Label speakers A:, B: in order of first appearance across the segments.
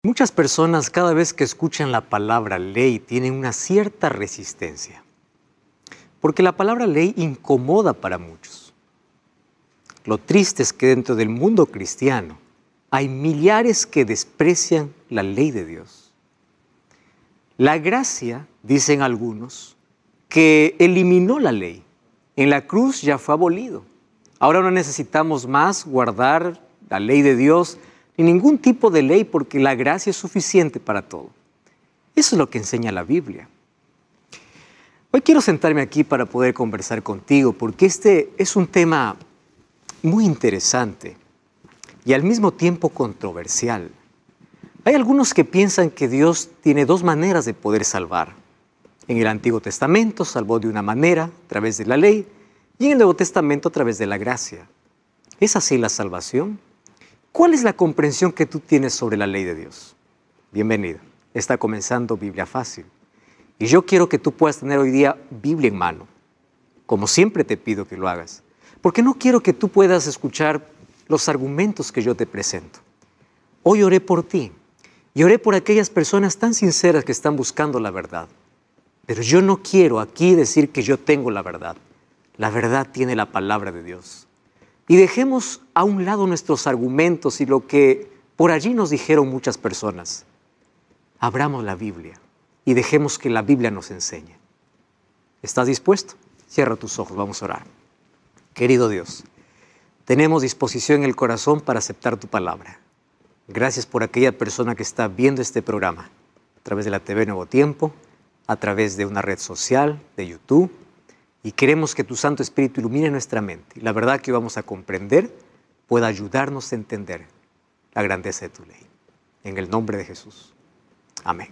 A: Muchas personas cada vez que escuchan la palabra ley tienen una cierta resistencia, porque la palabra ley incomoda para muchos. Lo triste es que dentro del mundo cristiano hay millares que desprecian la ley de Dios. La gracia, dicen algunos, que eliminó la ley. En la cruz ya fue abolido. Ahora no necesitamos más guardar la ley de Dios ni ningún tipo de ley porque la gracia es suficiente para todo. Eso es lo que enseña la Biblia. Hoy quiero sentarme aquí para poder conversar contigo porque este es un tema muy interesante y al mismo tiempo controversial. Hay algunos que piensan que Dios tiene dos maneras de poder salvar. En el Antiguo Testamento salvó de una manera, a través de la ley, y en el Nuevo Testamento a través de la gracia. ¿Es así la salvación? ¿Cuál es la comprensión que tú tienes sobre la ley de Dios? Bienvenido. Está comenzando Biblia Fácil. Y yo quiero que tú puedas tener hoy día Biblia en mano, como siempre te pido que lo hagas, porque no quiero que tú puedas escuchar los argumentos que yo te presento. Hoy oré por ti y oré por aquellas personas tan sinceras que están buscando la verdad. Pero yo no quiero aquí decir que yo tengo la verdad. La verdad tiene la palabra de Dios. Y dejemos a un lado nuestros argumentos y lo que por allí nos dijeron muchas personas. Abramos la Biblia y dejemos que la Biblia nos enseñe. ¿Estás dispuesto? Cierra tus ojos, vamos a orar. Querido Dios, tenemos disposición en el corazón para aceptar tu palabra. Gracias por aquella persona que está viendo este programa a través de la TV Nuevo Tiempo, a través de una red social, de YouTube. Y queremos que tu Santo Espíritu ilumine nuestra mente. Y la verdad que vamos a comprender pueda ayudarnos a entender la grandeza de tu ley. En el nombre de Jesús. Amén.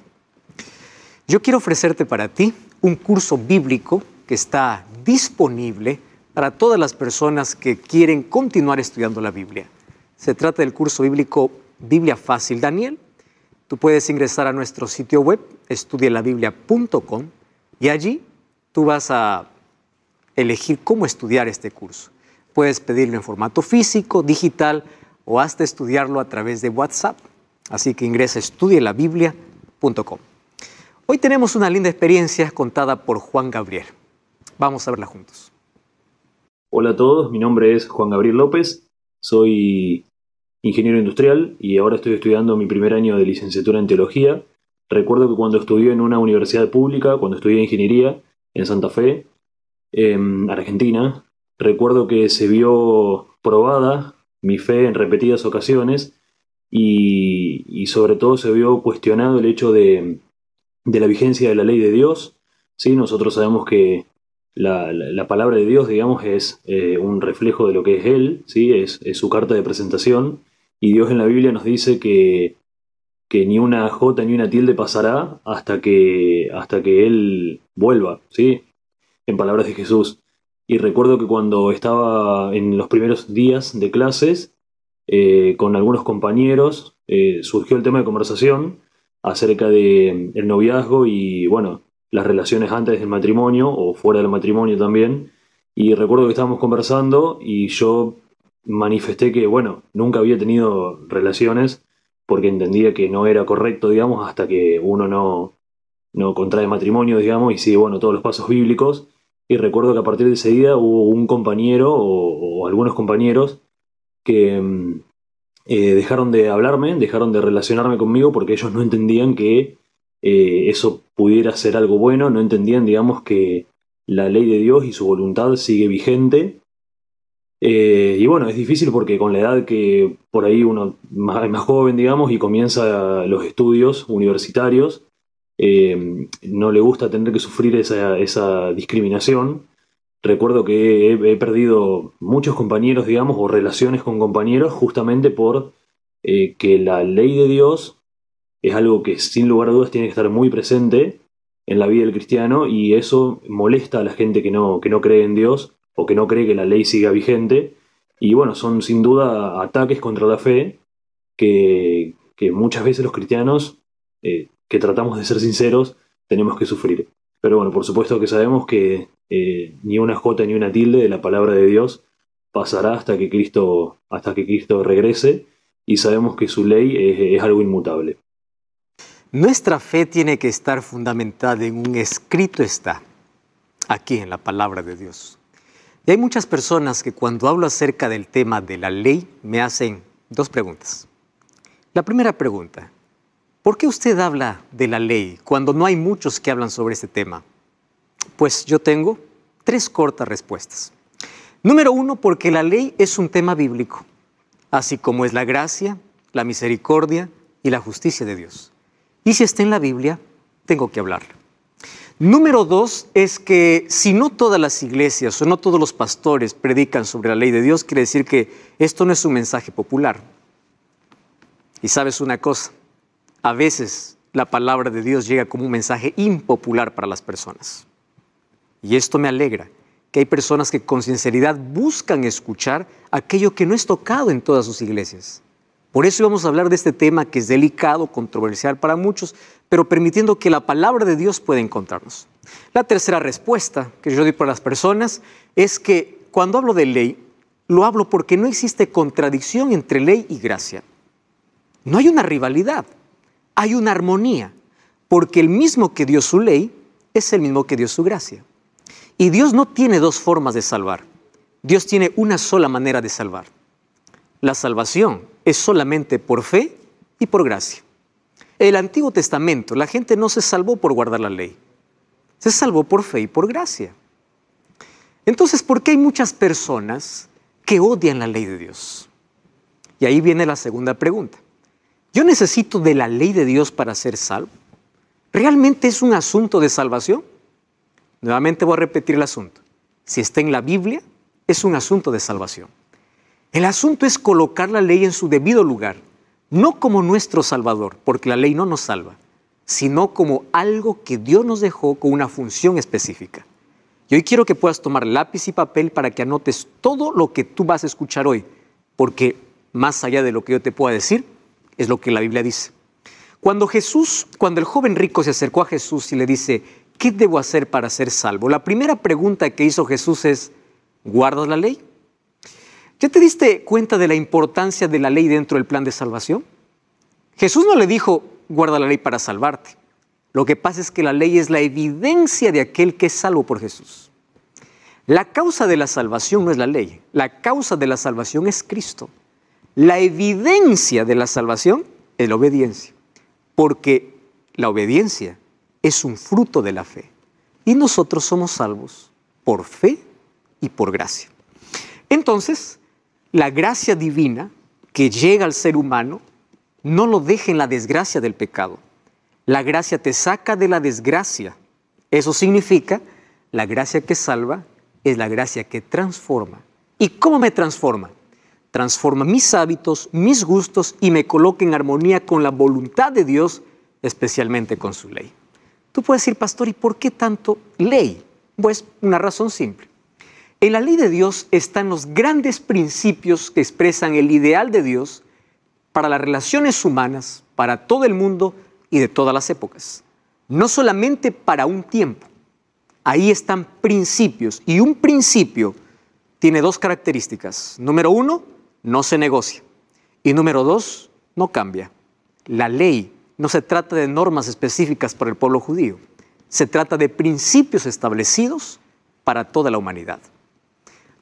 A: Yo quiero ofrecerte para ti un curso bíblico que está disponible para todas las personas que quieren continuar estudiando la Biblia. Se trata del curso bíblico Biblia Fácil Daniel. Tú puedes ingresar a nuestro sitio web, estudielabiblia.com, y allí tú vas a elegir cómo estudiar este curso. Puedes pedirlo en formato físico, digital o hasta estudiarlo a través de WhatsApp. Así que ingresa a estudielabiblia.com. Hoy tenemos una linda experiencia contada por Juan Gabriel. Vamos a verla juntos.
B: Hola a todos, mi nombre es Juan Gabriel López, soy ingeniero industrial y ahora estoy estudiando mi primer año de licenciatura en teología. Recuerdo que cuando estudié en una universidad pública, cuando estudié ingeniería en Santa Fe, Argentina, recuerdo que se vio probada mi fe en repetidas ocasiones y sobre todo se vio cuestionado el hecho de la vigencia de la ley de Dios. ¿Sí? Nosotros sabemos que la palabra de Dios, digamos, es un reflejo de lo que es Él, ¿sí? Es su carta de presentación, y Dios en la Biblia nos dice que ni una jota ni una tilde pasará hasta que Él vuelva, ¿sí? En palabras de Jesús. Y recuerdo que cuando estaba en los primeros días de clases, con algunos compañeros, surgió el tema de conversación acerca de el noviazgo y, bueno, las relaciones antes del matrimonio o fuera del matrimonio también. Y recuerdo que estábamos conversando y yo manifesté que, bueno, nunca había tenido relaciones porque entendía que no era correcto, digamos, hasta que uno no contrae matrimonio, digamos, y sigue, bueno, todos los pasos bíblicos. Y recuerdo que a partir de ese día hubo un compañero o algunos compañeros que dejaron de hablarme, dejaron de relacionarme conmigo porque ellos no entendían que eso pudiera ser algo bueno, no entendían, digamos, que la ley de Dios y su voluntad sigue vigente. Y bueno, es difícil porque con la edad que por ahí uno es más joven, digamos, y comienza los estudios universitarios, no le gusta tener que sufrir esa discriminación. Recuerdo que he perdido muchos compañeros, digamos, o relaciones con compañeros justamente por que la ley de Dios es algo que sin lugar a dudas tiene que estar muy presente en la vida del cristiano, y eso molesta a la gente que no cree en Dios o que no cree que la ley siga vigente. Y bueno, son sin duda ataques contra la fe que muchas veces los cristianos, que tratamos de ser sinceros, tenemos que sufrir. Pero bueno, por supuesto que sabemos que ni una jota ni una tilde de la palabra de Dios pasará hasta que Cristo regrese, y sabemos que su ley es algo inmutable.
A: Nuestra fe tiene que estar fundamentada en un escrito está, aquí en la palabra de Dios. Y hay muchas personas que cuando hablo acerca del tema de la ley me hacen dos preguntas. La primera pregunta, ¿por qué usted habla de la ley cuando no hay muchos que hablan sobre este tema? Pues yo tengo 3 cortas respuestas. Número 1, porque la ley es un tema bíblico, así como es la gracia, la misericordia y la justicia de Dios. Y si está en la Biblia, tengo que hablarlo. Número 2 es que si no todas las iglesias o no todos los pastores predican sobre la ley de Dios, quiere decir que esto no es un mensaje popular. Y sabes una cosa, a veces la palabra de Dios llega como un mensaje impopular para las personas. Y esto me alegra, que hay personas que con sinceridad buscan escuchar aquello que no es tocado en todas sus iglesias. Por eso vamos a hablar de este tema que es delicado, controversial para muchos, pero permitiendo que la palabra de Dios pueda encontrarnos. La tercera respuesta que yo doy para las personas es que cuando hablo de ley, lo hablo porque no existe contradicción entre ley y gracia. No hay una rivalidad, hay una armonía, porque el mismo que dio su ley es el mismo que dio su gracia. Y Dios no tiene 2 formas de salvar, Dios tiene una sola manera de salvar. La salvación es solamente por fe y por gracia. En el Antiguo Testamento, la gente no se salvó por guardar la ley. Se salvó por fe y por gracia. Entonces, ¿por qué hay muchas personas que odian la ley de Dios? Y ahí viene la segunda pregunta. ¿Yo necesito de la ley de Dios para ser salvo? ¿Realmente es un asunto de salvación? Nuevamente voy a repetir el asunto. Si está en la Biblia, es un asunto de salvación. El asunto es colocar la ley en su debido lugar, no como nuestro Salvador, porque la ley no nos salva, sino como algo que Dios nos dejó con una función específica. Y hoy quiero que puedas tomar lápiz y papel para que anotes todo lo que tú vas a escuchar hoy, porque más allá de lo que yo te pueda decir, es lo que la Biblia dice. Cuando el joven rico se acercó a Jesús y le dice, ¿qué debo hacer para ser salvo? La primera pregunta que hizo Jesús es, ¿guardas la ley? ¿Ya te diste cuenta de la importancia de la ley dentro del plan de salvación? Jesús no le dijo, guarda la ley para salvarte. Lo que pasa es que la ley es la evidencia de aquel que es salvo por Jesús. La causa de la salvación no es la ley, la causa de la salvación es Cristo. La evidencia de la salvación es la obediencia, porque la obediencia es un fruto de la fe. Y nosotros somos salvos por fe y por gracia. Entonces, la gracia divina que llega al ser humano no lo deja en la desgracia del pecado. La gracia te saca de la desgracia. Eso significa, la gracia que salva es la gracia que transforma. ¿Y cómo me transforma? Transforma mis hábitos, mis gustos y me coloca en armonía con la voluntad de Dios, especialmente con su ley. Tú puedes decir, pastor, ¿y por qué tanto ley? Pues una razón simple. En la ley de Dios están los grandes principios que expresan el ideal de Dios para las relaciones humanas, para todo el mundo y de todas las épocas. No solamente para un tiempo. Ahí están principios y un principio tiene 2 características. Número 1, no se negocia. Y número 2, no cambia. La ley no se trata de normas específicas para el pueblo judío. Se trata de principios establecidos para toda la humanidad.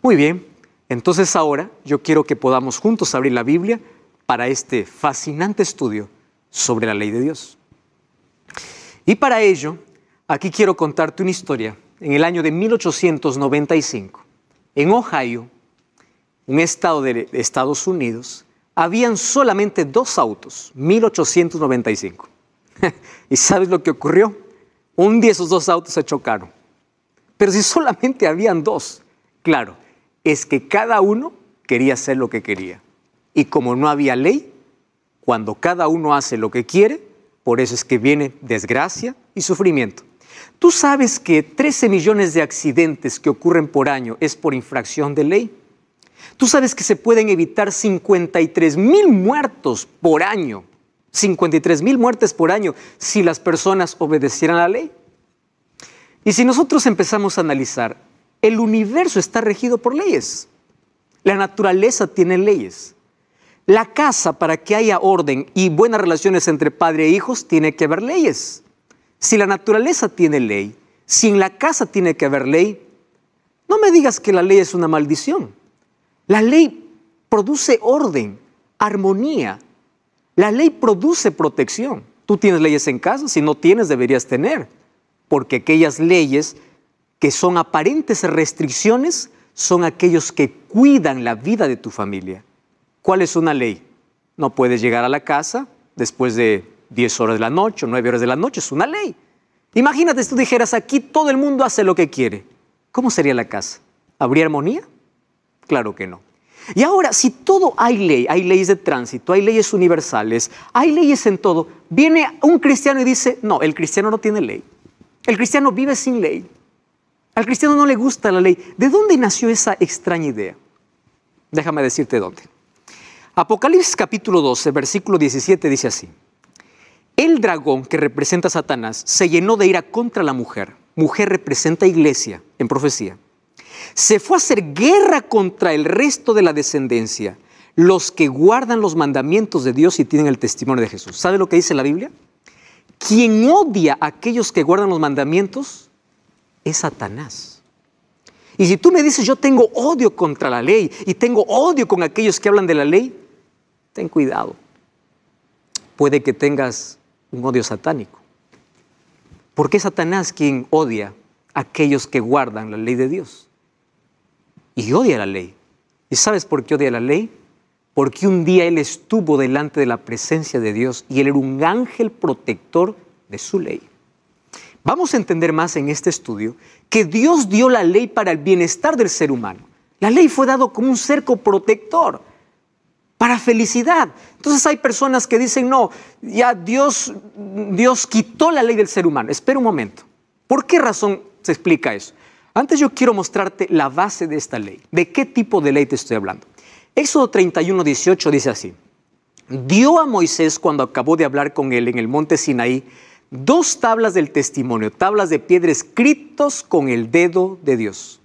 A: Muy bien, entonces ahora yo quiero que podamos juntos abrir la Biblia para este fascinante estudio sobre la ley de Dios. Y para ello, aquí quiero contarte una historia. En el año de 1895, en Ohio, un estado de Estados Unidos, habían solamente 2 autos, 1895. ¿Y sabes lo que ocurrió? Un día esos 2 autos se chocaron. Pero si solamente habían 2, claro, es que cada uno quería hacer lo que quería. Y como no había ley, cuando cada uno hace lo que quiere, por eso es que viene desgracia y sufrimiento. ¿Tú sabes que 13 millones de accidentes que ocurren por año es por infracción de ley? ¿Tú sabes que se pueden evitar 53,000 muertos por año? 53,000 muertes por año si las personas obedecieran la ley. Y si nosotros empezamos a analizar, el universo está regido por leyes. La naturaleza tiene leyes. La casa, para que haya orden y buenas relaciones entre padre e hijos, tiene que haber leyes. Si la naturaleza tiene ley, si en la casa tiene que haber ley, no me digas que la ley es una maldición. La ley produce orden, armonía. La ley produce protección. Tú tienes leyes en casa, si no tienes deberías tener, porque aquellas leyes que son aparentes restricciones son aquellos que cuidan la vida de tu familia. ¿Cuál es una ley? No puedes llegar a la casa después de 10 horas de la noche o 9 horas de la noche, es una ley. Imagínate si tú dijeras, aquí todo el mundo hace lo que quiere. ¿Cómo sería la casa? ¿Habría armonía? Claro que no. Y ahora, si todo hay ley, hay leyes de tránsito, hay leyes universales, hay leyes en todo, viene un cristiano y dice, no, el cristiano no tiene ley. El cristiano vive sin ley. Al cristiano no le gusta la ley. ¿De dónde nació esa extraña idea? Déjame decirte dónde. Apocalipsis capítulo 12, versículo 17 dice así. El dragón que representa a Satanás se llenó de ira contra la mujer. Mujer representa iglesia en profecía. Se fue a hacer guerra contra el resto de la descendencia, los que guardan los mandamientos de Dios y tienen el testimonio de Jesús. ¿Sabe lo que dice la Biblia? Quien odia a aquellos que guardan los mandamientos es Satanás. Y si tú me dices, yo tengo odio contra la ley y tengo odio con aquellos que hablan de la ley, ten cuidado. Puede que tengas un odio satánico. Porque es Satanás quien odia a aquellos que guardan la ley de Dios. Y odia la ley. ¿Y sabes por qué odia la ley? Porque un día él estuvo delante de la presencia de Dios y él era un ángel protector de su ley. Vamos a entender más en este estudio que Dios dio la ley para el bienestar del ser humano. La ley fue dado como un cerco protector para felicidad. Entonces hay personas que dicen, no, ya Dios quitó la ley del ser humano. Espera un momento. ¿Por qué razón se explica eso? Antes yo quiero mostrarte la base de esta ley. ¿De qué tipo de ley te estoy hablando? Éxodo 31, 18 dice así. Dio a Moisés, cuando acabó de hablar con él en el monte Sinaí, 2 tablas del testimonio, tablas de piedra escritos con el dedo de Dios.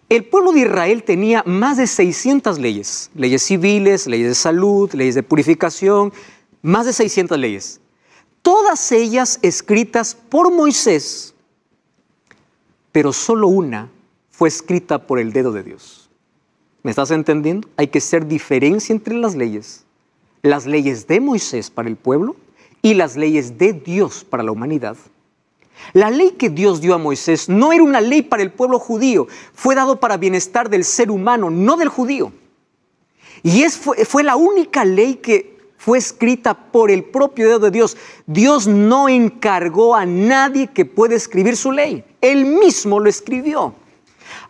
A: El pueblo de Israel tenía más de 600 leyes. Leyes civiles, leyes de salud, leyes de purificación, más de 600 leyes. Todas ellas escritas por Moisés, pero solo una fue escrita por el dedo de Dios. ¿Me estás entendiendo? Hay que hacer diferencia entre las leyes. Las leyes de Moisés para el pueblo y las leyes de Dios para la humanidad. La ley que Dios dio a Moisés no era una ley para el pueblo judío. Fue dado para bienestar del ser humano, no del judío. Y fue la única ley que fue escrita por el propio dedo de Dios. Dios no encargó a nadie que pueda escribir su ley. Él mismo lo escribió.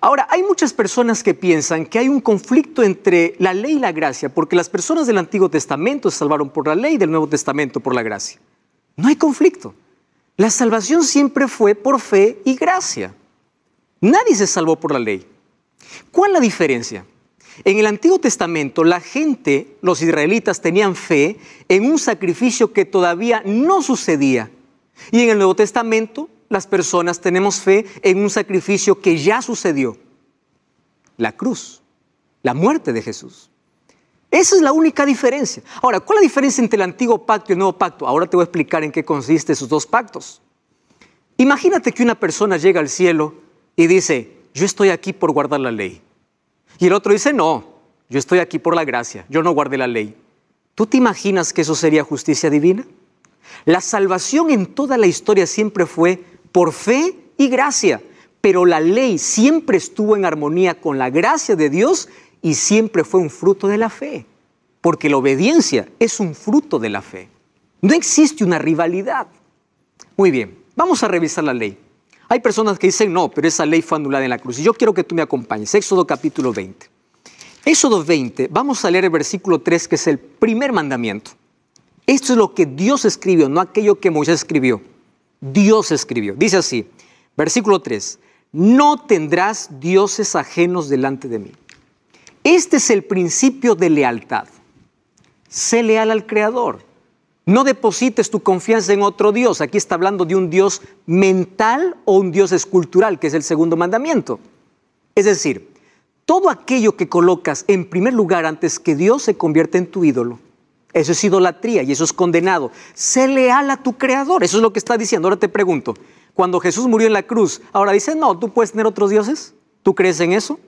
A: Ahora, hay muchas personas que piensan que hay un conflicto entre la ley y la gracia, porque las personas del Antiguo Testamento se salvaron por la ley y del Nuevo Testamento por la gracia. No hay conflicto. La salvación siempre fue por fe y gracia. Nadie se salvó por la ley. ¿Cuál es la diferencia? En el Antiguo Testamento, la gente, los israelitas, tenían fe en un sacrificio que todavía no sucedía. Y en el Nuevo Testamento, las personas tenemos fe en un sacrificio que ya sucedió. La cruz, la muerte de Jesús. Esa es la única diferencia. Ahora, ¿cuál es la diferencia entre el Antiguo Pacto y el Nuevo Pacto? Ahora te voy a explicar en qué consisten esos 2 pactos. Imagínate que una persona llega al cielo y dice, yo estoy aquí por guardar la ley. Y el otro dice, no, yo estoy aquí por la gracia, yo no guardé la ley. ¿Tú te imaginas que eso sería justicia divina? La salvación en toda la historia siempre fue por fe y gracia, pero la ley siempre estuvo en armonía con la gracia de Dios y siempre fue un fruto de la fe, porque la obediencia es un fruto de la fe. No existe una rivalidad. Muy bien, vamos a revisar la ley. Hay personas que dicen, no, pero esa ley fue anulada en la cruz. Y yo quiero que tú me acompañes. Éxodo capítulo 20. Éxodo 20, vamos a leer el versículo 3, que es el primer mandamiento. Esto es lo que Dios escribió, no aquello que Moisés escribió. Dios escribió. Dice así, versículo 3, no tendrás dioses ajenos delante de mí. Este es el principio de lealtad. Sé leal al Creador. No deposites tu confianza en otro Dios. Aquí está hablando de un Dios mental o un Dios escultural, que es el segundo mandamiento. Es decir, Todo aquello que colocas en primer lugar antes que Dios se convierte en tu ídolo. Eso es idolatría y eso es condenado. Sé leal a tu Creador. Eso es lo que está diciendo. Ahora te pregunto, cuando Jesús murió en la cruz, ahora dice, no, ¿tú puedes tener otros dioses? ¿Tú crees en eso?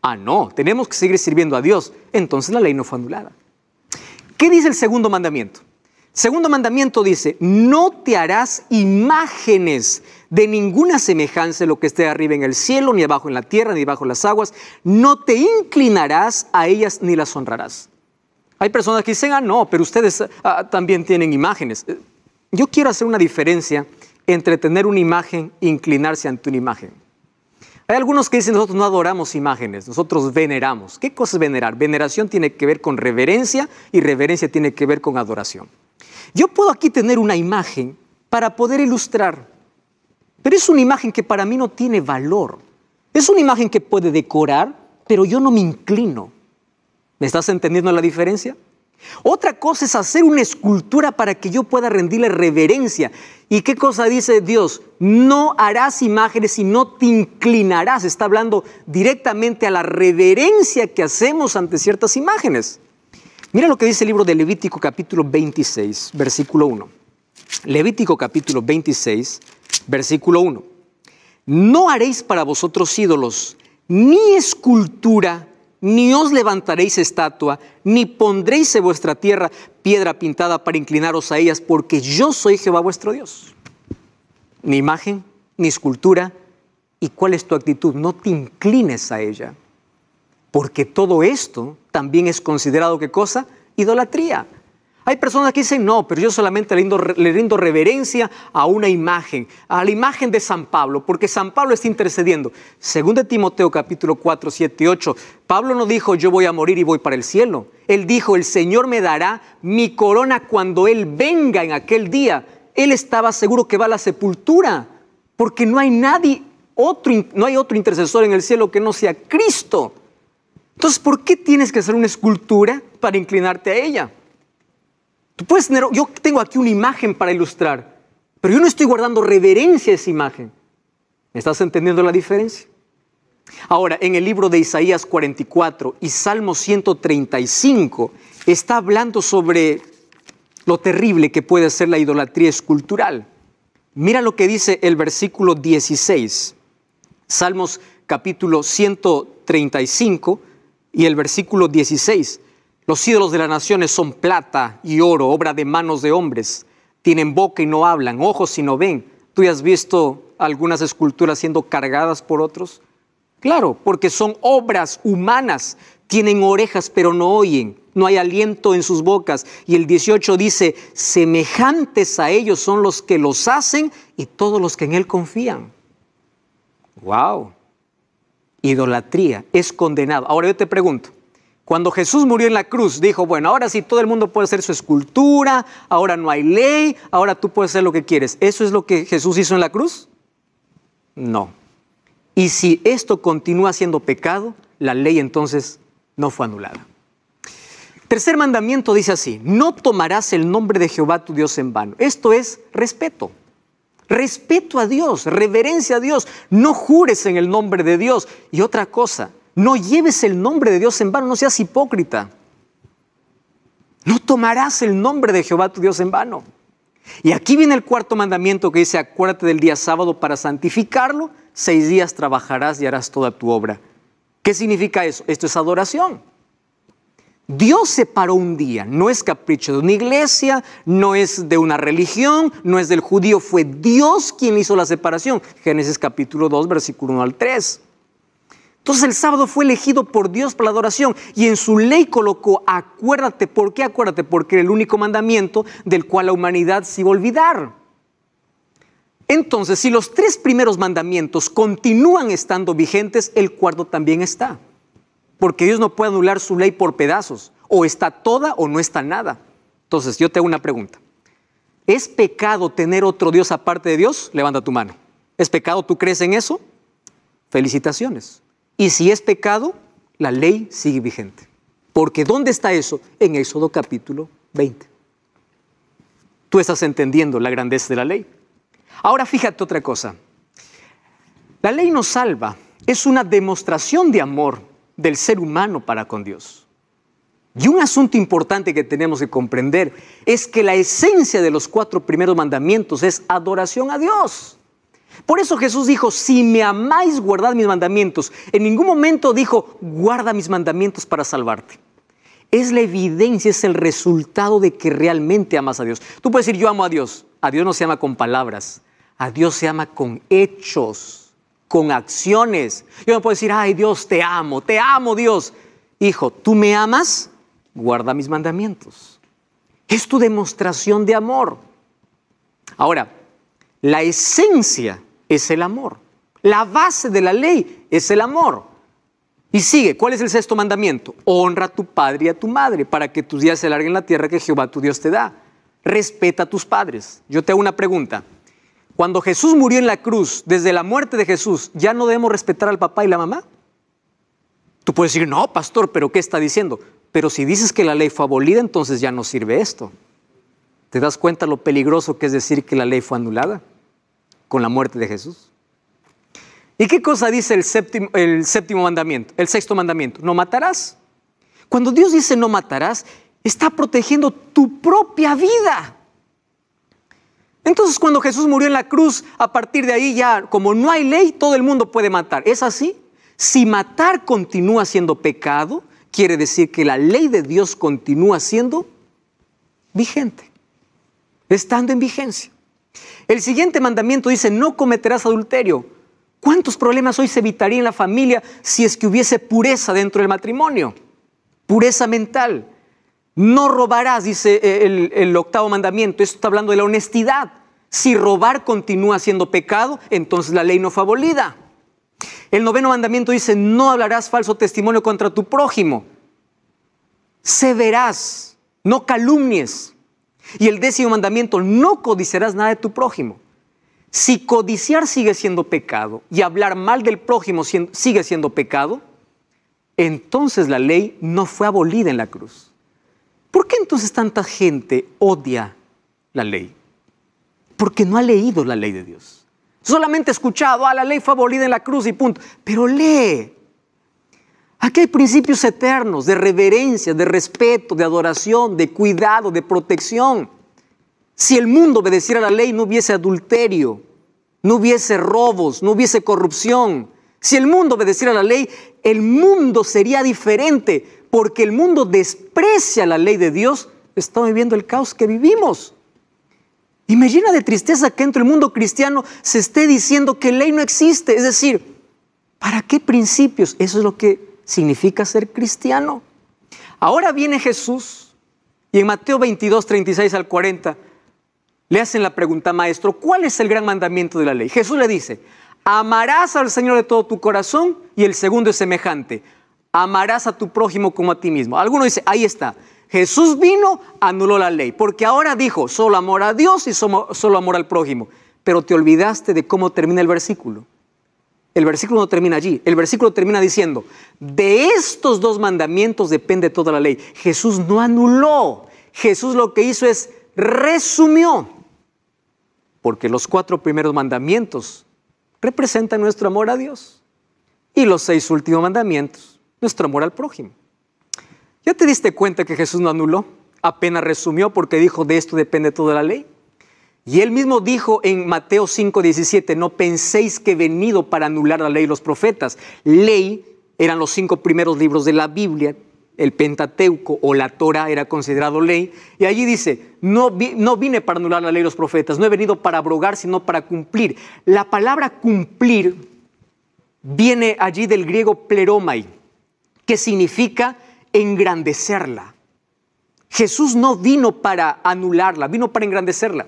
A: Ah, no, tenemos que seguir sirviendo a Dios. Entonces la ley no fue anulada. ¿Qué dice el segundo mandamiento? El segundo mandamiento dice, no te harás imágenes de ninguna semejanza de lo que esté arriba en el cielo, ni abajo en la tierra, ni bajo las aguas. No te inclinarás a ellas ni las honrarás. Hay personas que dicen, no, pero ustedes también tienen imágenes. Yo quiero hacer una diferencia entre tener una imagen e inclinarse ante una imagen. Hay algunos que dicen, nosotros no adoramos imágenes, nosotros veneramos. ¿Qué cosa es venerar? Veneración tiene que ver con reverencia y reverencia tiene que ver con adoración. Yo puedo aquí tener una imagen para poder ilustrar, pero es una imagen que para mí no tiene valor. Es una imagen que puede decorar, pero yo no me inclino. ¿Me estás entendiendo la diferencia? Otra cosa es hacer una escultura para que yo pueda rendirle reverencia. ¿Y qué cosa dice Dios? No harás imágenes y no te inclinarás. Está hablando directamente a la reverencia que hacemos ante ciertas imágenes. Mira lo que dice el libro de Levítico capítulo 26, versículo 1. Levítico capítulo 26, versículo 1. No haréis para vosotros ídolos, ni escultura, ni os levantaréis estatua, ni pondréis en vuestra tierra piedra pintada para inclinaros a ellas, porque yo soy Jehová vuestro Dios. Ni imagen, ni escultura. ¿Y cuál es tu actitud? No te inclines a ella, porque todo esto también es considerado, ¿qué cosa? Idolatría. Hay personas que dicen, no, pero yo solamente le rindo reverencia a una imagen, a la imagen de San Pablo, porque San Pablo está intercediendo. Según de Timoteo capítulo 4, 7 y 8, Pablo no dijo, yo voy a morir y voy para el cielo. Él dijo, el Señor me dará mi corona cuando Él venga en aquel día. Él estaba seguro que va a la sepultura, porque no hay no hay otro intercesor en el cielo que no sea Cristo. Entonces, ¿por qué tienes que hacer una escultura para inclinarte a ella? Tú puedes tener, yo tengo aquí una imagen para ilustrar, pero yo no estoy guardando reverencia a esa imagen. ¿Me estás entendiendo la diferencia? Ahora, en el libro de Isaías 44 y Salmo 135 está hablando sobre lo terrible que puede ser la idolatría escultural. Mira lo que dice el versículo 16. Salmos capítulo 135 y el versículo 16. Los ídolos de las naciones son plata y oro, obra de manos de hombres. Tienen boca y no hablan, ojos y no ven. ¿Tú ya has visto algunas esculturas siendo cargadas por otros? Claro, porque son obras humanas. Tienen orejas pero no oyen. No hay aliento en sus bocas. Y el 18 dice, semejantes a ellos son los que los hacen y todos los que en él confían. ¡Wow! Idolatría es condenado. Ahora yo te pregunto, cuando Jesús murió en la cruz, dijo, bueno, ahora sí todo el mundo puede hacer su escultura, ahora no hay ley, ahora tú puedes hacer lo que quieres. ¿Eso es lo que Jesús hizo en la cruz? No. Y si esto continúa siendo pecado, la ley entonces no fue anulada. Tercer mandamiento dice así, no tomarás el nombre de Jehová tu Dios en vano. Esto es respeto. Respeto a Dios, reverencia a Dios. No jures en el nombre de Dios. Y otra cosa, no lleves el nombre de Dios en vano, no seas hipócrita. No tomarás el nombre de Jehová tu Dios en vano. Y aquí viene el cuarto mandamiento que dice, acuérdate del día sábado para santificarlo, 6 días trabajarás y harás toda tu obra. ¿Qué significa eso? Esto es adoración. Dios separó un día, no es capricho de una iglesia, no es de una religión, no es del judío, fue Dios quien hizo la separación. Génesis capítulo 2, versículo 1 al 3. Entonces el sábado fue elegido por Dios para la adoración y en su ley colocó, acuérdate. ¿Por qué acuérdate? Porque era el único mandamiento del cual la humanidad se iba a olvidar. Entonces, si los 3 primeros mandamientos continúan estando vigentes, el cuarto también está. Porque Dios no puede anular su ley por pedazos. O está toda o no está nada. Entonces, yo te hago una pregunta. ¿Es pecado tener otro Dios aparte de Dios? Levanta tu mano. ¿Es pecado? ¿Tú crees en eso? Felicitaciones. Y si es pecado, la ley sigue vigente. Porque ¿dónde está eso? En Éxodo capítulo 20. Tú estás entendiendo la grandeza de la ley. Ahora fíjate otra cosa. La ley nos salva. Es una demostración de amor. del ser humano para con Dios. Y un asunto importante que tenemos que comprender es que la esencia de los 4 primeros mandamientos es adoración a Dios. Por eso Jesús dijo, si me amáis, guardad mis mandamientos. En ningún momento dijo, guarda mis mandamientos para salvarte. Es la evidencia, es el resultado de que realmente amas a Dios. Tú puedes decir, yo amo a Dios. A Dios no se ama con palabras. A Dios se ama con hechos, con acciones. Yo no puedo decir, ay Dios, te amo Dios. Hijo, ¿tú me amas? Guarda mis mandamientos. Es tu demostración de amor. Ahora, la esencia es el amor. La base de la ley es el amor. Y sigue, ¿cuál es el 6º mandamiento? Honra a tu padre y a tu madre para que tus días se alarguen en la tierra que Jehová tu Dios te da. Respeta a tus padres. Yo te hago una pregunta. Cuando Jesús murió en la cruz, desde la muerte de Jesús, ¿ya no debemos respetar al papá y la mamá? Tú puedes decir, no, pastor, ¿pero qué está diciendo? Pero si dices que la ley fue abolida, entonces ya no sirve esto. ¿Te das cuenta lo peligroso que es decir que la ley fue anulada con la muerte de Jesús? ¿Y qué cosa dice el séptimo mandamiento, el 6º mandamiento? No matarás. Cuando Dios dice no matarás, está protegiendo tu propia vida. Entonces cuando Jesús murió en la cruz, a partir de ahí ya, como no hay ley, todo el mundo puede matar. ¿Es así? Si matar continúa siendo pecado, quiere decir que la ley de Dios continúa siendo vigente, estando en vigencia. El siguiente mandamiento dice, no cometerás adulterio. ¿Cuántos problemas hoy se evitarían en la familia si es que hubiese pureza dentro del matrimonio? Pureza mental. No robarás, dice el 8º mandamiento. Esto está hablando de la honestidad. Si robar continúa siendo pecado, entonces la ley no fue abolida. El 9º mandamiento dice, no hablarás falso testimonio contra tu prójimo. Sé veraz, no calumnies. Y el 10º mandamiento, no codiciarás nada de tu prójimo. Si codiciar sigue siendo pecado y hablar mal del prójimo sigue siendo pecado, entonces la ley no fue abolida en la cruz. ¿Por qué entonces tanta gente odia la ley? Porque no ha leído la ley de Dios. Solamente ha escuchado, la ley fue abolida en la cruz y punto. Pero lee. Aquí hay principios eternos de reverencia, de respeto, de adoración, de cuidado, de protección. Si el mundo obedeciera la ley, no hubiese adulterio, no hubiese robos, no hubiese corrupción. Si el mundo obedeciera la ley, el mundo sería diferente, porque el mundo desprecia la ley de Dios. Estamos viviendo el caos que vivimos. Y me llena de tristeza que dentro del mundo cristiano se esté diciendo que ley no existe. Es decir, ¿para qué principios? Eso es lo que significa ser cristiano. Ahora viene Jesús y en Mateo 22, 36 al 40, le hacen la pregunta, maestro, ¿cuál es el gran mandamiento de la ley? Jesús le dice, amarás al Señor de todo tu corazón, y el segundo es semejante, amarás a tu prójimo como a ti mismo. Alguno dice, ahí está, Jesús vino, anuló la ley, porque ahora dijo, solo amor a Dios y solo amor al prójimo. Pero te olvidaste de cómo termina el versículo. El versículo no termina allí, el versículo termina diciendo, de estos 2 mandamientos depende toda la ley. Jesús no anuló, Jesús lo que hizo es resumió. Porque los 4 primeros mandamientos representan nuestro amor a Dios. Y los 6 últimos mandamientos, nuestro amor al prójimo. ¿Ya te diste cuenta que Jesús no anuló? Apenas resumió porque dijo, de esto depende toda la ley. Y él mismo dijo en Mateo 5:17, no penséis que he venido para anular la ley y los profetas. Ley eran los 5 primeros libros de la Biblia. El Pentateuco o la Torá era considerado ley. Y allí dice, no vine para anular la ley y los profetas, no he venido para abrogar, sino para cumplir. La palabra cumplir viene allí del griego pleromai, que significa engrandecerla. Jesús no vino para anularla, vino para engrandecerla.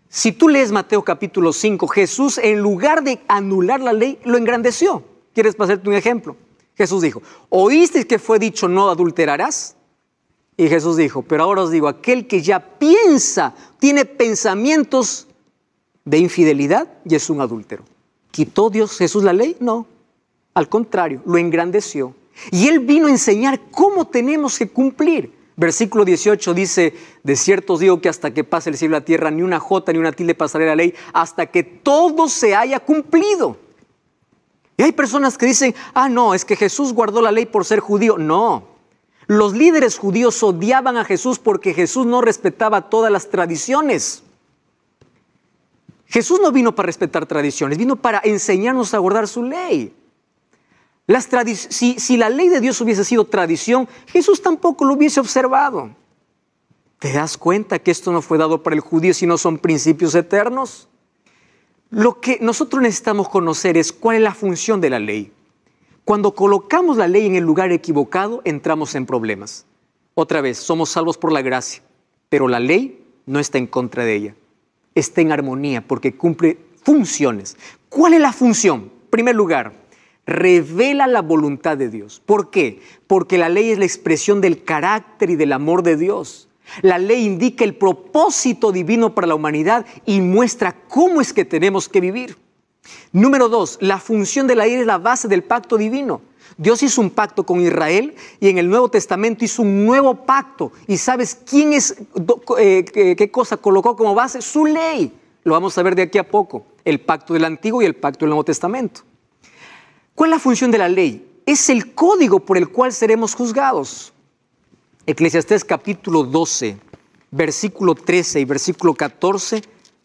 A: Si tú lees Mateo capítulo 5, Jesús en lugar de anular la ley, lo engrandeció. ¿Quieres pasarte un ejemplo? Jesús dijo, ¿oísteis que fue dicho no adulterarás? Y Jesús dijo, pero ahora os digo, aquel que ya piensa, tiene pensamientos de infidelidad y es un adúltero. ¿Quitó Jesús la ley? No, al contrario, lo engrandeció. Y Él vino a enseñar cómo tenemos que cumplir. Versículo 18 dice, de cierto os digo que hasta que pase el cielo y la tierra, ni una jota ni una tilde pasará la ley, hasta que todo se haya cumplido. Y hay personas que dicen, no, es que Jesús guardó la ley por ser judío. No, los líderes judíos odiaban a Jesús porque Jesús no respetaba todas las tradiciones. Jesús no vino para respetar tradiciones, vino para enseñarnos a guardar su ley. Si la ley de Dios hubiese sido tradición, Jesús tampoco lo hubiese observado. ¿Te das cuenta que esto no fue dado para el judío, sino son principios eternos? Lo que nosotros necesitamos conocer es cuál es la función de la ley. Cuando colocamos la ley en el lugar equivocado, entramos en problemas. Otra vez, somos salvos por la gracia, pero la ley no está en contra de ella. Está en armonía porque cumple funciones. ¿Cuál es la función? En primer lugar, revela la voluntad de Dios. ¿Por qué? Porque la ley es la expresión del carácter y del amor de Dios. La ley indica el propósito divino para la humanidad y muestra cómo es que tenemos que vivir. Número 2, la función de la ley es la base del pacto divino. Dios hizo un pacto con Israel y en el Nuevo Testamento hizo un nuevo pacto. ¿Y sabes qué cosa colocó como base? Su ley. Lo vamos a ver de aquí a poco. El pacto del Antiguo y el pacto del Nuevo Testamento. ¿Cuál es la función de la ley? Es el código por el cual seremos juzgados. Eclesiastés capítulo 12, versículo 13 y versículo 14,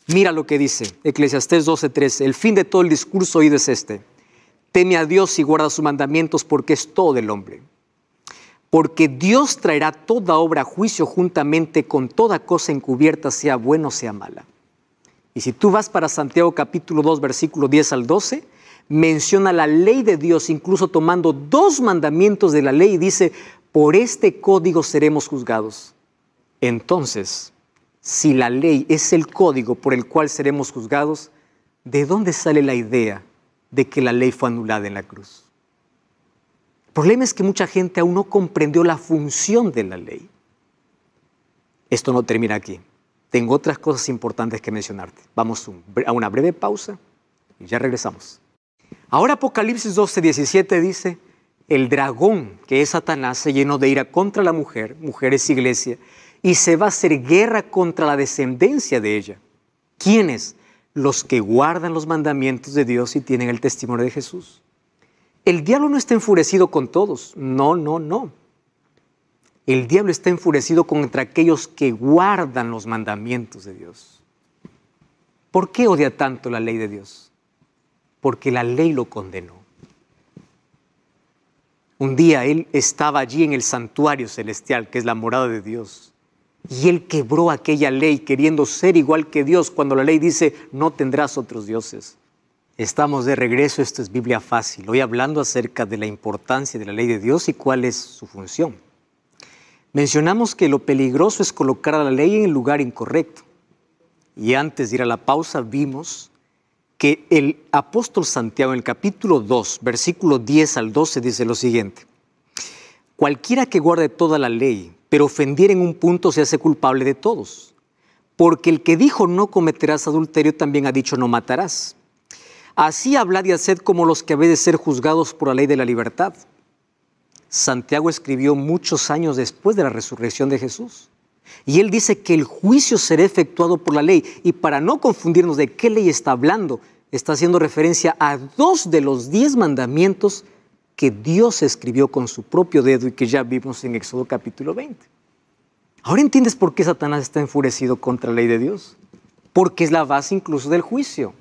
A: mira lo que dice. Eclesiastés 12, 13. El fin de todo el discurso oído es este: teme a Dios y guarda sus mandamientos, porque es todo del hombre. Porque Dios traerá toda obra a juicio juntamente con toda cosa encubierta, sea buena o sea mala. Y si tú vas para Santiago capítulo 2, versículo 10 al 12, menciona la ley de Dios, incluso tomando 2 mandamientos de la ley, y dice: por este código seremos juzgados. Entonces, si la ley es el código por el cual seremos juzgados, ¿de dónde sale la idea de que la ley fue anulada en la cruz? El problema es que mucha gente aún no comprendió la función de la ley. Esto no termina aquí. Tengo otras cosas importantes que mencionarte. Vamos a una breve pausa y ya regresamos. Ahora Apocalipsis 12, 17 dice: el dragón, que es Satanás, se llenó de ira contra la mujer es iglesia, y se va a hacer guerra contra la descendencia de ella. ¿Quiénes? Los que guardan los mandamientos de Dios y tienen el testimonio de Jesús. El diablo no está enfurecido con todos. No, no, no. El diablo está enfurecido contra aquellos que guardan los mandamientos de Dios. ¿Por qué odia tanto la ley de Dios? Porque la ley lo condenó. Un día él estaba allí en el santuario celestial, que es la morada de Dios, y él quebró aquella ley queriendo ser igual que Dios, cuando la ley dice: no tendrás otros dioses. Estamos de regreso, esto es Biblia Fácil, hoy hablando acerca de la importancia de la ley de Dios y cuál es su función. Mencionamos que lo peligroso es colocar a la ley en el lugar incorrecto. Y antes de ir a la pausa vimos que el apóstol Santiago en el capítulo 2, versículo 10 al 12 dice lo siguiente: cualquiera que guarde toda la ley, pero ofendiera en un punto, se hace culpable de todos. Porque el que dijo no cometerás adulterio también ha dicho no matarás. Así hablad y haced como los que habéis de ser juzgados por la ley de la libertad. Santiago escribió muchos años después de la resurrección de Jesús. Y él dice que el juicio será efectuado por la ley. Y para no confundirnos de qué ley está hablando, está haciendo referencia a 2 de los 10 mandamientos que Dios escribió con su propio dedo y que ya vimos en Éxodo capítulo 20. Ahora entiendes por qué Satanás está enfurecido contra la ley de Dios. Porque es la base incluso del juicio.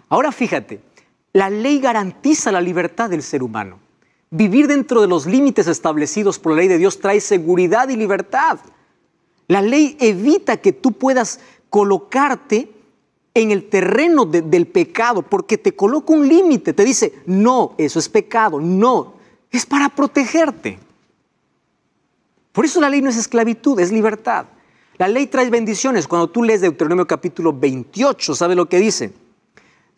A: Ahora fíjate, la ley garantiza la libertad del ser humano. Vivir dentro de los límites establecidos por la ley de Dios trae seguridad y libertad. La ley evita que tú puedas colocarte en el terreno del pecado, porque te coloca un límite, te dice: no, eso es pecado, no, es para protegerte. Por eso la ley no es esclavitud, es libertad. La ley trae bendiciones. Cuando tú lees Deuteronomio capítulo 28, ¿sabes lo que dice?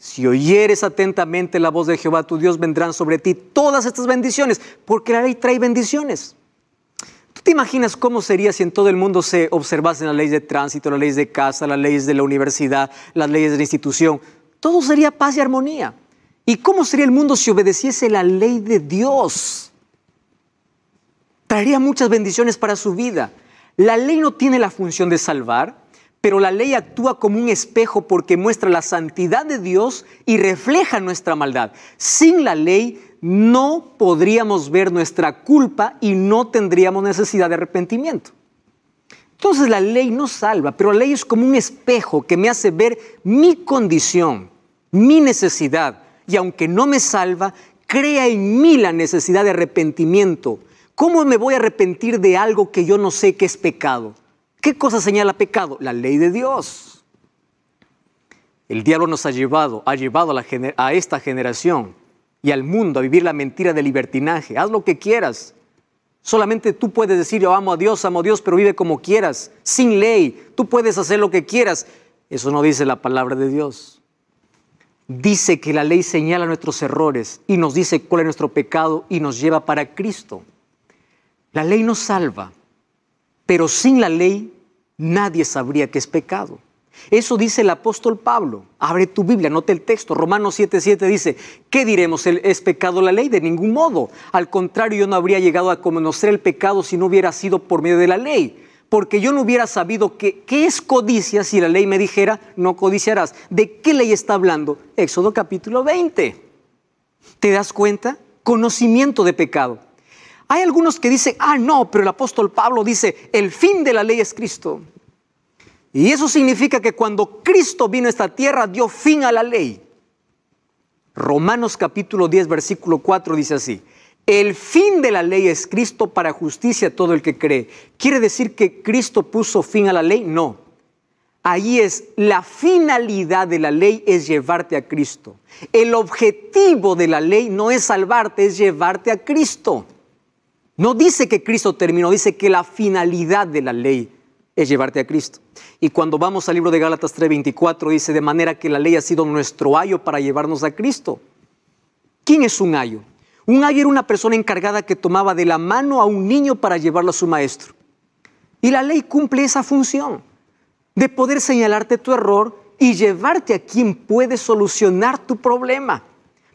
A: Si oyeres atentamente la voz de Jehová tu Dios, vendrán sobre ti todas estas bendiciones, porque la ley trae bendiciones. ¿Tú te imaginas cómo sería si en todo el mundo se observasen las leyes de tránsito, las leyes de casa, las leyes de la universidad, las leyes de la institución? Todo sería paz y armonía. ¿Y cómo sería el mundo si obedeciese la ley de Dios? Traería muchas bendiciones para su vida. La ley no tiene la función de salvar, Pero la ley actúa como un espejo porque muestra la santidad de Dios y refleja nuestra maldad. Sin la ley no podríamos ver nuestra culpa y no tendríamos necesidad de arrepentimiento. Entonces la ley no salva, pero la ley es como un espejo que me hace ver mi condición, mi necesidad. Y aunque no me salva, crea en mí la necesidad de arrepentimiento. ¿Cómo me voy a arrepentir de algo que yo no sé que es pecado? ¿Qué cosa señala pecado? La ley de Dios. El diablo nos ha llevado a esta generación y al mundo a vivir la mentira del libertinaje. Haz lo que quieras. Solamente tú puedes decir, yo amo a Dios, pero vive como quieras, sin ley. Tú puedes hacer lo que quieras. Eso no dice la palabra de Dios. Dice que la ley señala nuestros errores y nos dice cuál es nuestro pecado y nos lleva para Cristo. La ley nos salva, pero sin la ley nadie sabría que es pecado. Eso dice el apóstol Pablo. Abre tu Biblia, nota el texto. Romanos 7:7 dice, ¿qué diremos? ¿Es pecado la ley? De ningún modo. Al contrario, yo no habría llegado a conocer el pecado si no hubiera sido por medio de la ley. Porque yo no hubiera sabido qué es codicia si la ley me dijera, no codiciarás. ¿De qué ley está hablando? Éxodo capítulo 20. ¿Te das cuenta? Conocimiento de pecado. Hay algunos que dicen, no, pero el apóstol Pablo dice, el fin de la ley es Cristo. Y eso significa que cuando Cristo vino a esta tierra, dio fin a la ley. Romanos capítulo 10, versículo 4 dice así, el fin de la ley es Cristo para justicia a todo el que cree. ¿Quiere decir que Cristo puso fin a la ley? No. Ahí es, la finalidad de la ley es llevarte a Cristo. El objetivo de la ley no es salvarte, es llevarte a Cristo. No dice que Cristo terminó, dice que la finalidad de la ley es llevarte a Cristo. Y cuando vamos al libro de Gálatas 3:24 dice, de manera que la ley ha sido nuestro ayo para llevarnos a Cristo. ¿Quién es un ayo? Un ayo era una persona encargada que tomaba de la mano a un niño para llevarlo a su maestro. Y la ley cumple esa función de poder señalarte tu error y llevarte a quien puede solucionar tu problema.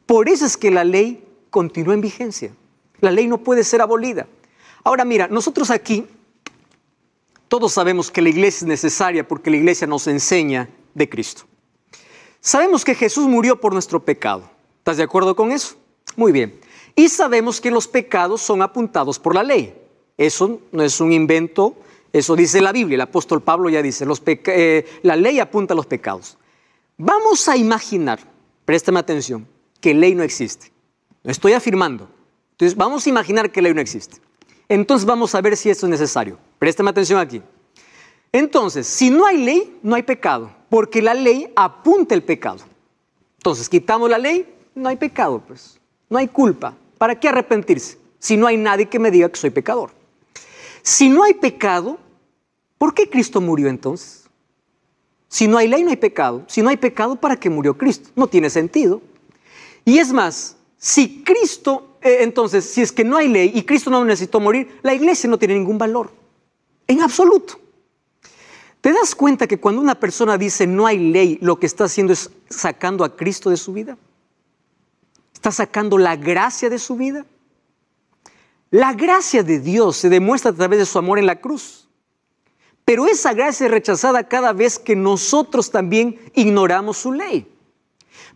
A: Por eso es que la ley continúa en vigencia. La ley no puede ser abolida. Ahora mira, nosotros aquí todos sabemos que la iglesia es necesaria porque la iglesia nos enseña de Cristo. Sabemos que Jesús murió por nuestro pecado. ¿Estás de acuerdo con eso? Muy bien. Y sabemos que los pecados son apuntados por la ley. Eso no es un invento, eso dice la Biblia. El apóstol Pablo ya dice, la ley apunta a los pecados. Vamos a imaginar, préstame atención, que ley no existe. No estoy afirmando. Entonces vamos a imaginar que ley no existe. Entonces vamos a ver si esto es necesario. Préstame atención aquí. Entonces, si no hay ley, no hay pecado, porque la ley apunta el pecado. Entonces, quitamos la ley, no hay pecado, pues. No hay culpa. ¿Para qué arrepentirse? Si no hay nadie que me diga que soy pecador. Si no hay pecado, ¿por qué Cristo murió entonces? Si no hay ley, no hay pecado. Si no hay pecado, ¿para qué murió Cristo? No tiene sentido. Y es más, si es que no hay ley y Cristo no necesitó morir, la iglesia no tiene ningún valor. En absoluto. ¿Te das cuenta que cuando una persona dice no hay ley, lo que está haciendo es sacando a Cristo de su vida? ¿Está sacando la gracia de su vida? La gracia de Dios se demuestra a través de su amor en la cruz. Pero esa gracia es rechazada cada vez que nosotros también ignoramos su ley.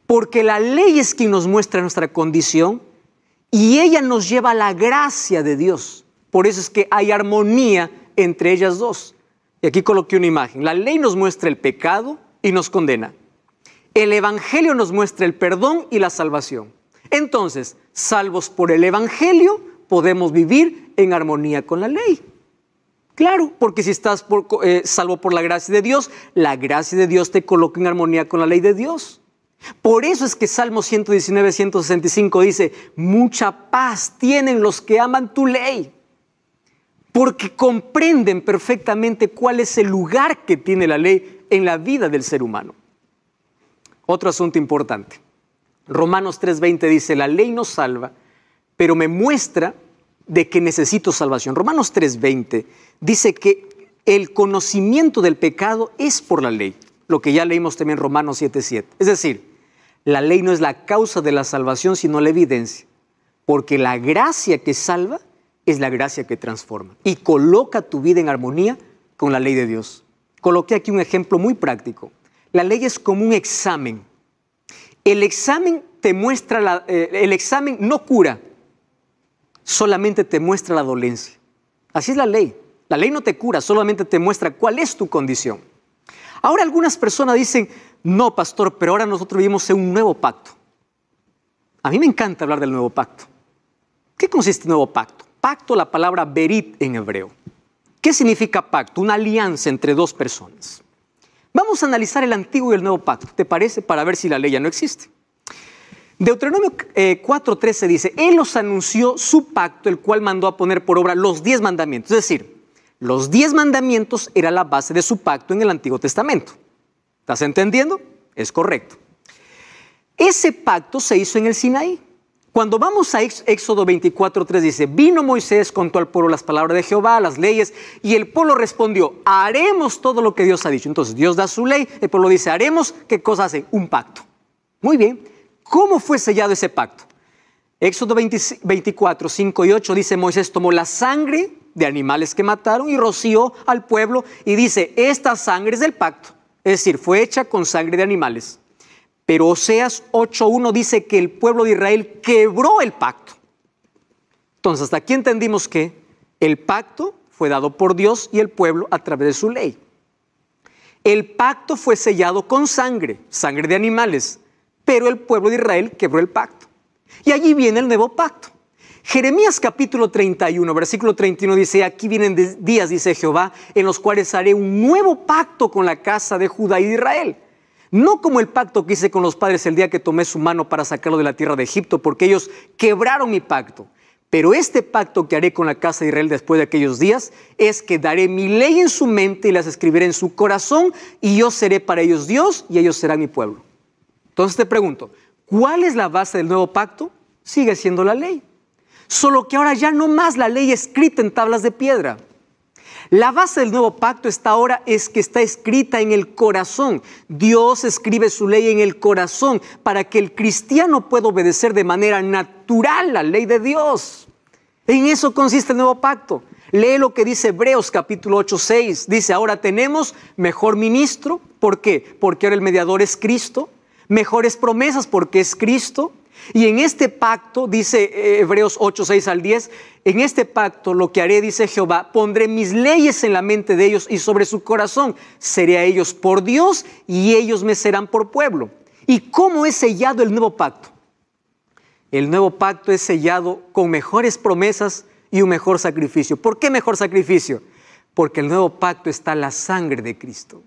A: Porque la ley es quien nos muestra nuestra condición y ella nos lleva a la gracia de Dios. Por eso es que hay armonía entre ellas dos. Y aquí coloqué una imagen. La ley nos muestra el pecado y nos condena. El evangelio nos muestra el perdón y la salvación. Entonces, salvos por el evangelio, podemos vivir en armonía con la ley. Claro, porque si estás salvo por la gracia de Dios te coloca en armonía con la ley de Dios. Por eso es que Salmo 119, 165 dice, mucha paz tienen los que aman tu ley, porque comprenden perfectamente cuál es el lugar que tiene la ley en la vida del ser humano. Otro asunto importante. Romanos 3:20 dice, la ley nos salva, pero me muestra de que necesito salvación. Romanos 3:20 dice que el conocimiento del pecado es por la ley, lo que ya leímos también en Romanos 7:7. Es decir, la ley no es la causa de la salvación, sino la evidencia, porque la gracia que salva es la gracia que transforma y coloca tu vida en armonía con la ley de Dios. Coloqué aquí un ejemplo muy práctico. La ley es como un examen. El examen te muestra, el examen no cura, solamente te muestra la dolencia. Así es la ley. La ley no te cura, solamente te muestra cuál es tu condición. Ahora algunas personas dicen, no, pastor, pero ahora nosotros vivimos en un nuevo pacto. A mí me encanta hablar del nuevo pacto. ¿Qué consiste el nuevo pacto? Pacto, la palabra berit en hebreo. ¿Qué significa pacto? Una alianza entre dos personas. Vamos a analizar el antiguo y el nuevo pacto, ¿te parece? Para ver si la ley ya no existe. Deuteronomio 4:13 dice, Él os anunció su pacto, el cual mandó a poner por obra los 10 mandamientos. Es decir, los 10 mandamientos era la base de su pacto en el Antiguo Testamento. ¿Estás entendiendo? Es correcto. Ese pacto se hizo en el Sinaí. Cuando vamos a Éxodo 24:3 dice, vino Moisés, contó al pueblo las palabras de Jehová, las leyes, y el pueblo respondió, haremos todo lo que Dios ha dicho. Entonces Dios da su ley, el pueblo dice, haremos, ¿qué cosa hace? Un pacto. Muy bien, ¿cómo fue sellado ese pacto? Éxodo 24, 5 y 8 dice, Moisés tomó la sangre de animales que mataron y roció al pueblo y dice, esta sangre es del pacto, es decir, fue hecha con sangre de animales. Pero Oseas 8:1 dice que el pueblo de Israel quebró el pacto. Entonces, hasta aquí entendimos que el pacto fue dado por Dios y el pueblo a través de su ley. El pacto fue sellado con sangre, sangre de animales, pero el pueblo de Israel quebró el pacto. Y allí viene el nuevo pacto. Jeremías capítulo 31, versículo 31 dice, aquí vienen días, dice Jehová, en los cuales haré un nuevo pacto con la casa de Judá y de Israel. No como el pacto que hice con los padres el día que tomé su mano para sacarlo de la tierra de Egipto, porque ellos quebraron mi pacto. Pero este pacto que haré con la casa de Israel después de aquellos días es que daré mi ley en su mente y las escribiré en su corazón y yo seré para ellos Dios y ellos serán mi pueblo. Entonces te pregunto, ¿cuál es la base del nuevo pacto? Sigue siendo la ley. Solo que ahora ya no más la ley escrita en tablas de piedra. La base del nuevo pacto es que está escrita en el corazón. Dios escribe su ley en el corazón para que el cristiano pueda obedecer de manera natural la ley de Dios. En eso consiste el nuevo pacto. Lee lo que dice Hebreos capítulo 8:6. Dice, ahora tenemos mejor ministro. ¿Por qué? Porque ahora el mediador es Cristo. Mejores promesas porque es Cristo. Y en este pacto, dice Hebreos 8:6 al 10, en este pacto lo que haré, dice Jehová, pondré mis leyes en la mente de ellos y sobre su corazón. Seré a ellos por Dios y ellos me serán por pueblo. ¿Y cómo es sellado el nuevo pacto? El nuevo pacto es sellado con mejores promesas y un mejor sacrificio. ¿Por qué mejor sacrificio? Porque el nuevo pacto está la sangre de Cristo.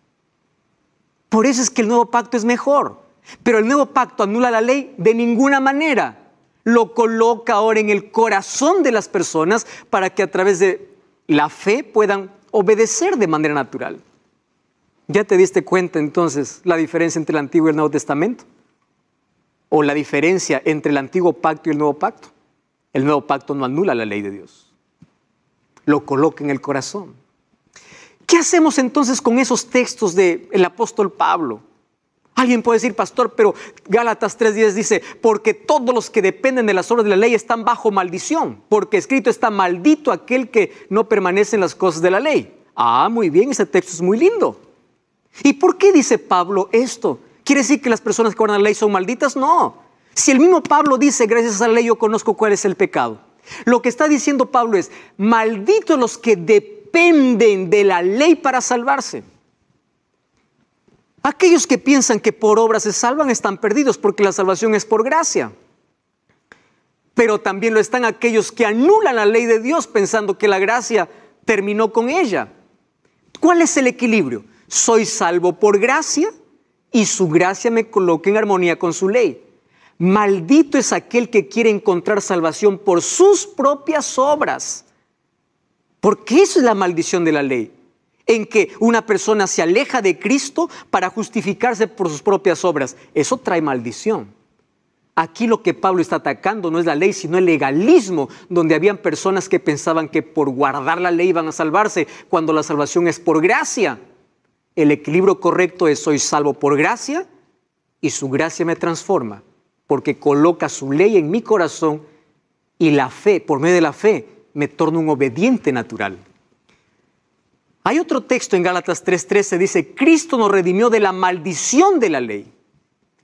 A: Por eso es que el nuevo pacto es mejor. Pero el nuevo pacto anula la ley de ninguna manera. Lo coloca ahora en el corazón de las personas para que a través de la fe puedan obedecer de manera natural. ¿Ya te diste cuenta entonces la diferencia entre el Antiguo y el Nuevo Testamento? ¿O la diferencia entre el Antiguo Pacto y el Nuevo Pacto? El Nuevo Pacto no anula la ley de Dios. Lo coloca en el corazón. ¿Qué hacemos entonces con esos textos del apóstol Pablo? Alguien puede decir, pastor, pero Gálatas 3:10 dice, porque todos los que dependen de las obras de la ley están bajo maldición, porque escrito está, maldito aquel que no permanece en las cosas de la ley. Ah, muy bien, ese texto es muy lindo. ¿Y por qué dice Pablo esto? ¿Quiere decir que las personas que guardan la ley son malditas? No. Si el mismo Pablo dice, gracias a la ley yo conozco cuál es el pecado. Lo que está diciendo Pablo es, malditos los que dependen de la ley para salvarse. Aquellos que piensan que por obras se salvan están perdidos porque la salvación es por gracia. Pero también lo están aquellos que anulan la ley de Dios pensando que la gracia terminó con ella. ¿Cuál es el equilibrio? Soy salvo por gracia y su gracia me coloca en armonía con su ley. Maldito es aquel que quiere encontrar salvación por sus propias obras. Porque eso es la maldición de la ley. En que una persona se aleja de Cristo para justificarse por sus propias obras. Eso trae maldición. Aquí lo que Pablo está atacando no es la ley, sino el legalismo, donde habían personas que pensaban que por guardar la ley iban a salvarse, cuando la salvación es por gracia. El equilibrio correcto es, soy salvo por gracia y su gracia me transforma, porque coloca su ley en mi corazón y la fe, por medio de la fe, me torna un obediente natural. Hay otro texto en Gálatas 3:13, dice, Cristo nos redimió de la maldición de la ley.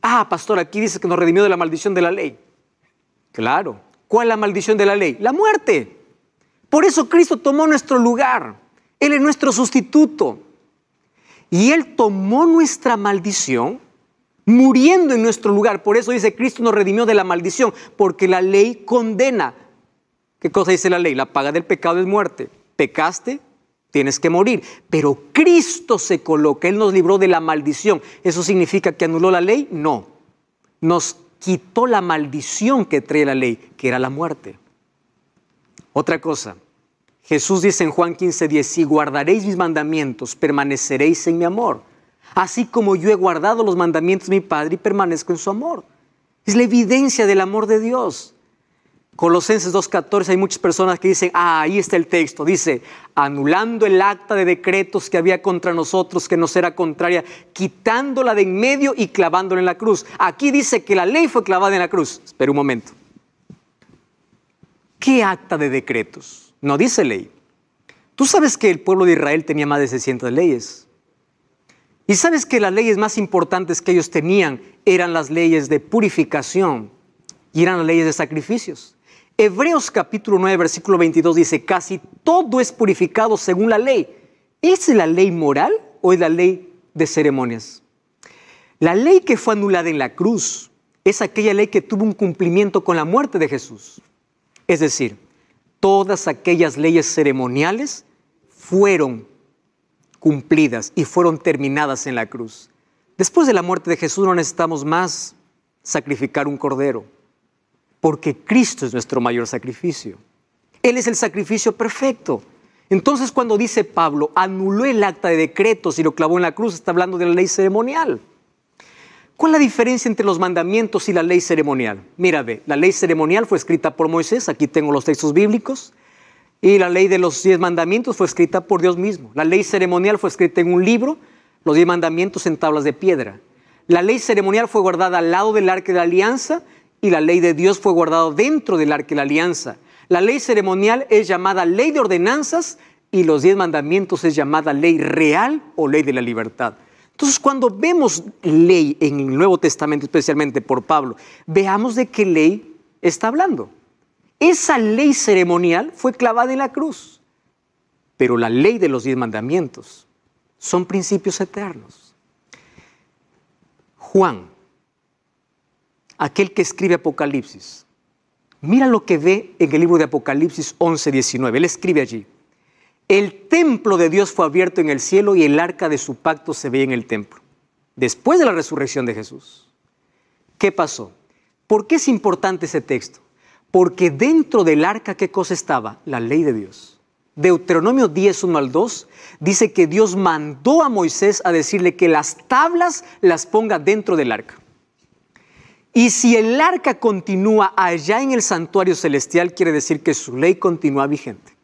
A: Ah, pastor, aquí dice que nos redimió de la maldición de la ley. Claro. ¿Cuál es la maldición de la ley? La muerte. Por eso Cristo tomó nuestro lugar. Él es nuestro sustituto. Y Él tomó nuestra maldición muriendo en nuestro lugar. Por eso dice, Cristo nos redimió de la maldición, porque la ley condena. ¿Qué cosa dice la ley? La paga del pecado es muerte. Pecaste, tienes que morir. Pero Cristo se coloca, Él nos libró de la maldición. ¿Eso significa que anuló la ley? No. Nos quitó la maldición que trae la ley, que era la muerte. Otra cosa, Jesús dice en Juan 15:10, si guardaréis mis mandamientos, permaneceréis en mi amor. Así como yo he guardado los mandamientos de mi Padre y permanezco en su amor. Es la evidencia del amor de Dios. Colosenses 2:14, hay muchas personas que dicen, ahí está el texto, dice, anulando el acta de decretos que había contra nosotros, que nos era contraria, quitándola de en medio y clavándola en la cruz. Aquí dice que la ley fue clavada en la cruz. Espera un momento. ¿Qué acta de decretos? No dice ley. Tú sabes que el pueblo de Israel tenía más de 600 leyes. Y sabes que las leyes más importantes que ellos tenían eran las leyes de purificación y eran las leyes de sacrificios. Hebreos capítulo 9, versículo 22 dice, casi todo es purificado según la ley. ¿Es la ley moral o es la ley de ceremonias? La ley que fue anulada en la cruz es aquella ley que tuvo un cumplimiento con la muerte de Jesús. Es decir, todas aquellas leyes ceremoniales fueron cumplidas y fueron terminadas en la cruz. Después de la muerte de Jesús no necesitamos más sacrificar un cordero, porque Cristo es nuestro mayor sacrificio. Él es el sacrificio perfecto. Entonces, cuando dice Pablo, anuló el acta de decretos y lo clavó en la cruz, está hablando de la ley ceremonial. ¿Cuál es la diferencia entre los mandamientos y la ley ceremonial? Mira, ve, la ley ceremonial fue escrita por Moisés, aquí tengo los textos bíblicos, y la ley de los 10 mandamientos fue escrita por Dios mismo. La ley ceremonial fue escrita en un libro, los 10 mandamientos en tablas de piedra. La ley ceremonial fue guardada al lado del arca de la alianza y la ley de Dios fue guardada dentro del arca de la alianza. La ley ceremonial es llamada ley de ordenanzas y los 10 mandamientos es llamada ley real o ley de la libertad. Entonces, cuando vemos ley en el Nuevo Testamento, especialmente por Pablo, veamos de qué ley está hablando. Esa ley ceremonial fue clavada en la cruz, pero la ley de los 10 mandamientos son principios eternos. Juan, aquel que escribe Apocalipsis, mira lo que ve en el libro de Apocalipsis 11:19. Él escribe allí, el templo de Dios fue abierto en el cielo y el arca de su pacto se veía en el templo. Después de la resurrección de Jesús, ¿qué pasó? ¿Por qué es importante ese texto? Porque dentro del arca, ¿qué cosa estaba? La ley de Dios. Deuteronomio 10:1-2 dice que Dios mandó a Moisés a decirle que las tablas las ponga dentro del arca. Y si el arca continúa allá en el santuario celestial, quiere decir que su ley continúa vigente.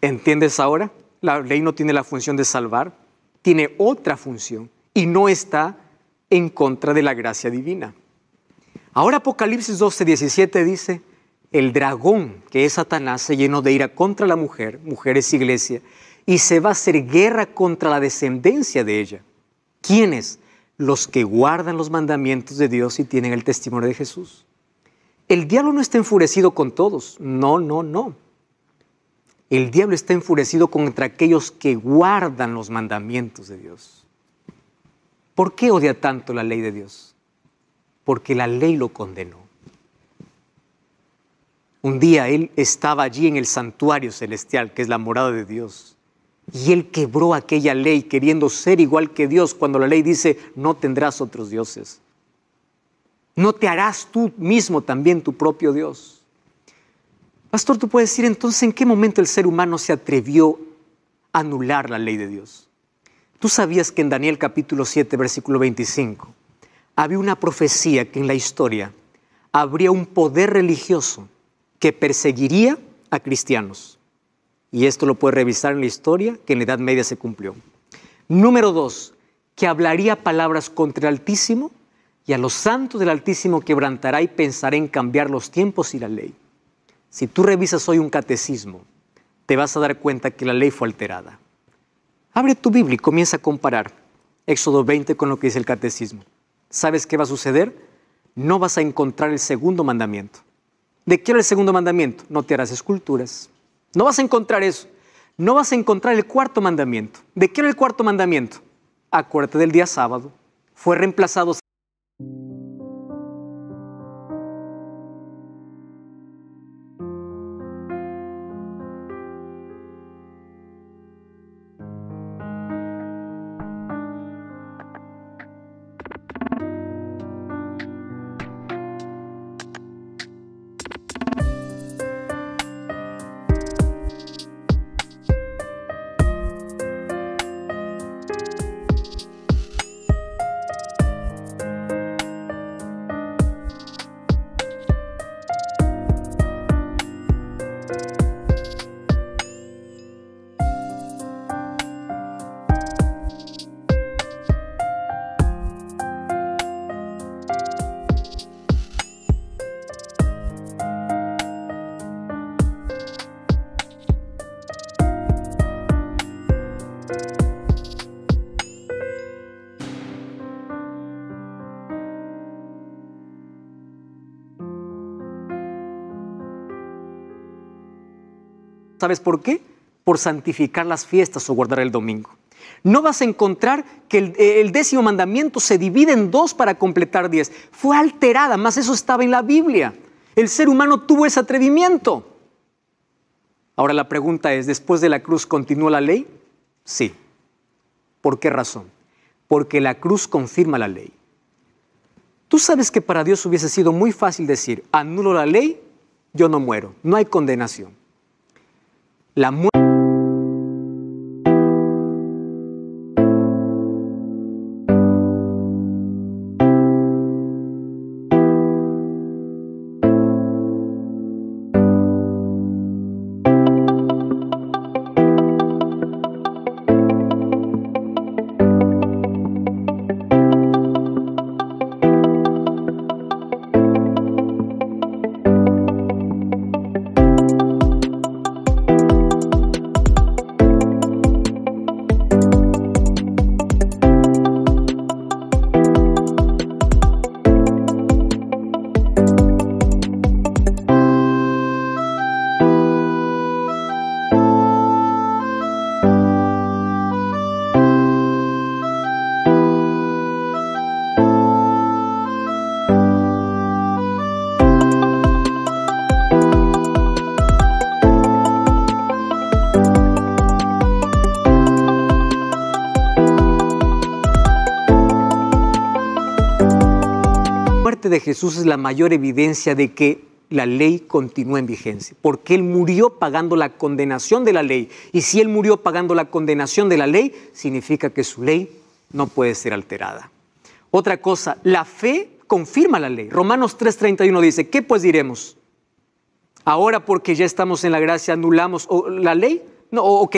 A: ¿Entiendes ahora? La ley no tiene la función de salvar, tiene otra función y no está en contra de la gracia divina. Ahora Apocalipsis 12:17 dice, el dragón, que es Satanás, se llenó de ira contra la mujer, mujer es iglesia, y se va a hacer guerra contra la descendencia de ella. ¿Quiénes? Los que guardan los mandamientos de Dios y tienen el testimonio de Jesús. El diablo no está enfurecido con todos, no. El diablo está enfurecido contra aquellos que guardan los mandamientos de Dios. ¿Por qué odia tanto la ley de Dios? Porque la ley lo condenó. Un día él estaba allí en el santuario celestial, que es la morada de Dios, y él quebró aquella ley queriendo ser igual que Dios, cuando la ley dice, no tendrás otros dioses. No te harás tú mismo también tu propio Dios. Pastor, tú puedes decir entonces, ¿en qué momento el ser humano se atrevió a anular la ley de Dios? ¿Tú sabías que en Daniel capítulo 7, versículo 25, había una profecía que en la historia habría un poder religioso que perseguiría a cristianos? Y esto lo puedes revisar en la historia, que en la Edad Media se cumplió. Número 2, que hablaría palabras contra el Altísimo y a los santos del Altísimo quebrantará y pensará en cambiar los tiempos y la ley. Si tú revisas hoy un catecismo, te vas a dar cuenta que la ley fue alterada. Abre tu Biblia y comienza a comparar Éxodo 20 con lo que dice el Catecismo. ¿Sabes qué va a suceder? No vas a encontrar el segundo mandamiento. ¿De qué era el segundo mandamiento? No te harás esculturas. No vas a encontrar eso. No vas a encontrar el cuarto mandamiento. ¿De qué era el cuarto mandamiento? Acuérdate del día sábado. Fue reemplazado. ¿Sabes por qué? Por santificar las fiestas o guardar el domingo. No vas a encontrar que el 10º mandamiento se divide en 2 para completar 10. Fue alterada, más eso estaba en la Biblia. El ser humano tuvo ese atrevimiento. Ahora la pregunta es, ¿después de la cruz continuó la ley? Sí. ¿Por qué razón? Porque la cruz confirma la ley. Tú sabes que para Dios hubiese sido muy fácil decir, anulo la ley, yo no muero, no hay condenación. La muerte de Jesús es la mayor evidencia de que la ley continúa en vigencia, porque Él murió pagando la condenación de la ley. Y si Él murió pagando la condenación de la ley, significa que su ley no puede ser alterada. Otra cosa, la fe confirma la ley. Romanos 3:31 dice, ¿qué pues diremos? Ahora porque ya estamos en la gracia, ¿anulamos la ley? No, ¿o qué?